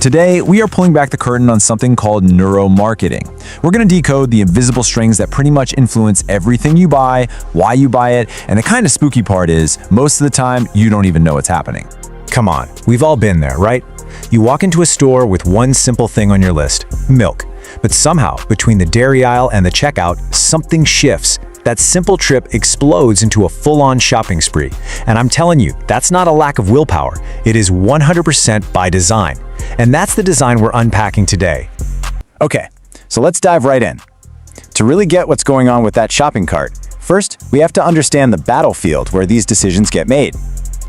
Today, we are pulling back the curtain on something called neuromarketing. We're going to decode the invisible strings that pretty much influence everything you buy, why you buy it, and the kind of spooky part is, most of the time, you don't even know what's happening. Come on, we've all been there, right? You walk into a store with one simple thing on your list, milk. But somehow, between the dairy aisle and the checkout, something shifts. That simple trip explodes into a full-on shopping spree. And I'm telling you, that's not a lack of willpower. It is 100% by design. And that's the design we're unpacking today. Okay, so let's dive right in. To really get what's going on with that shopping cart, first, we have to understand the battlefield where these decisions get made.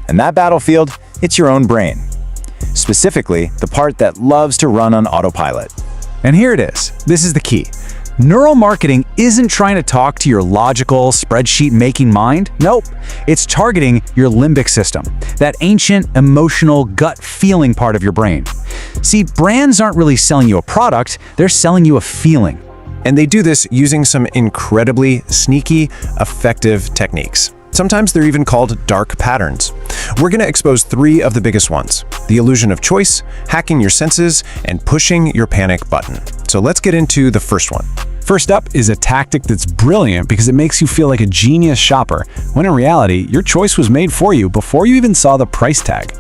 And that battlefield, it's your own brain. Specifically, the part that loves to run on autopilot. And here it is. This is the key. Neuromarketing isn't trying to talk to your logical, spreadsheet-making mind. Nope. It's targeting your limbic system, that ancient, emotional, gut-feeling part of your brain. See, brands aren't really selling you a product, they're selling you a feeling. And they do this using some incredibly sneaky, effective techniques. Sometimes they're even called dark patterns. We're going to expose 3 of the biggest ones: the illusion of choice, hacking your senses, and pushing your panic button. So let's get into the first one. First up is a tactic that's brilliant because it makes you feel like a genius shopper, when in reality, your choice was made for you before you even saw the price tag.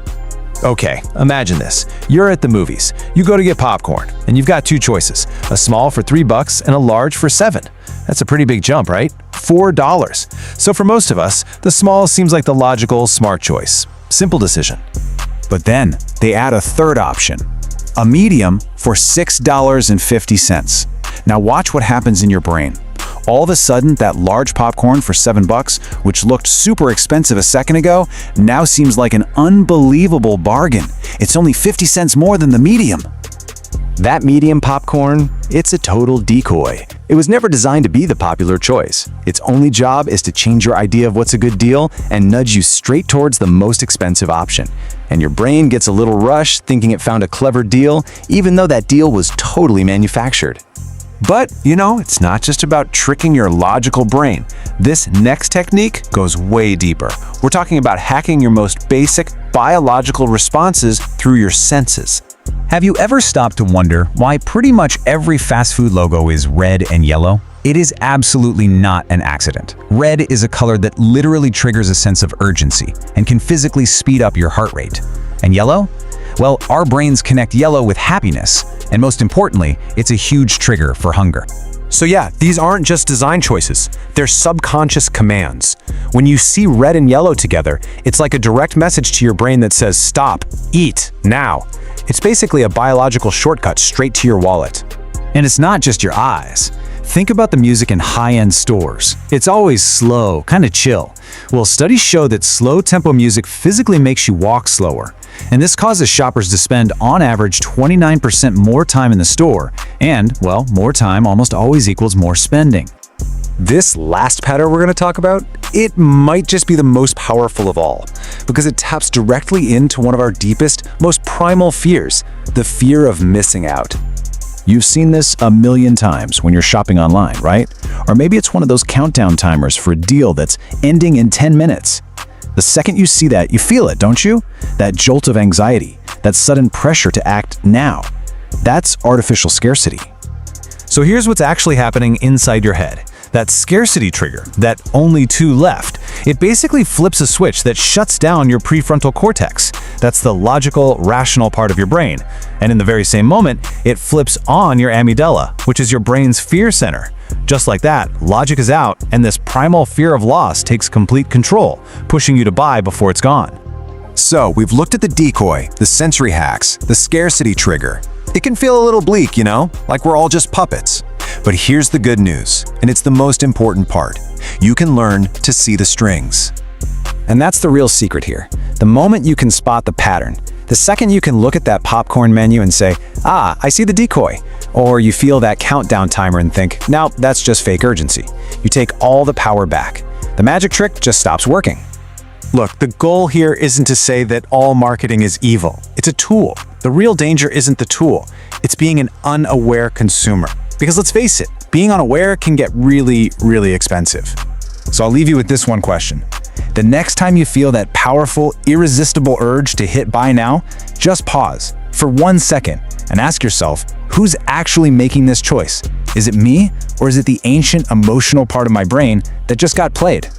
Okay, imagine this. You're at the movies. You go to get popcorn, and you've got 2 choices, a small for $3 and a large for $7. That's a pretty big jump, right? $4. So for most of us, the small seems like the logical, smart choice. Simple decision. But then they add a third option, a medium for $6.50. Now watch what happens in your brain. All of a sudden, that large popcorn for $7, which looked super expensive a second ago, now seems like an unbelievable bargain. It's only 50 cents more than the medium. That medium popcorn, it's a total decoy. It was never designed to be the popular choice. Its only job is to change your idea of what's a good deal and nudge you straight towards the most expensive option. And your brain gets a little rush thinking it found a clever deal, even though that deal was totally manufactured. But, it's not just about tricking your logical brain. This next technique goes way deeper. We're talking about hacking your most basic biological responses through your senses. Have you ever stopped to wonder why pretty much every fast food logo is red and yellow? It is absolutely not an accident. Red is a color that literally triggers a sense of urgency and can physically speed up your heart rate. And yellow? Well, our brains connect yellow with happiness, and most importantly, it's a huge trigger for hunger. So yeah, these aren't just design choices, they're subconscious commands. When you see red and yellow together, it's like a direct message to your brain that says, stop, eat, now. It's basically a biological shortcut straight to your wallet. And it's not just your eyes. Think about the music in high-end stores. It's always slow, kind of chill. Well, studies show that slow tempo music physically makes you walk slower. And this causes shoppers to spend, on average, 29% more time in the store. And, well, more time almost always equals more spending. This last pattern we're going to talk about, it might just be the most powerful of all, because it taps directly into one of our deepest, most primal fears, the fear of missing out. You've seen this a million times when you're shopping online, right? Or maybe it's one of those countdown timers for a deal that's ending in 10 minutes. The second you see that, you feel it, don't you? That jolt of anxiety, that sudden pressure to act now. That's artificial scarcity. So here's what's actually happening inside your head. That scarcity trigger, that only 2 left, it basically flips a switch that shuts down your prefrontal cortex. That's the logical, rational part of your brain. And in the very same moment, it flips on your amygdala, which is your brain's fear center. Just like that, logic is out, and this primal fear of loss takes complete control, pushing you to buy before it's gone. So, we've looked at the decoy, the sensory hacks, the scarcity trigger. It can feel a little bleak, like we're all just puppets. But here's the good news, and it's the most important part. You can learn to see the strings. And that's the real secret here. The moment you can spot the pattern, the second you can look at that popcorn menu and say, I see the decoy. Or you feel that countdown timer and think, no, that's just fake urgency. You take all the power back. The magic trick just stops working. Look, the goal here isn't to say that all marketing is evil. It's a tool. The real danger isn't the tool. It's being an unaware consumer. Because let's face it, being unaware can get really, really expensive. So I'll leave you with this one question. The next time you feel that powerful, irresistible urge to hit buy now, just pause for 1 second and ask yourself, who's actually making this choice? Is it me, or is it the ancient emotional part of my brain that just got played?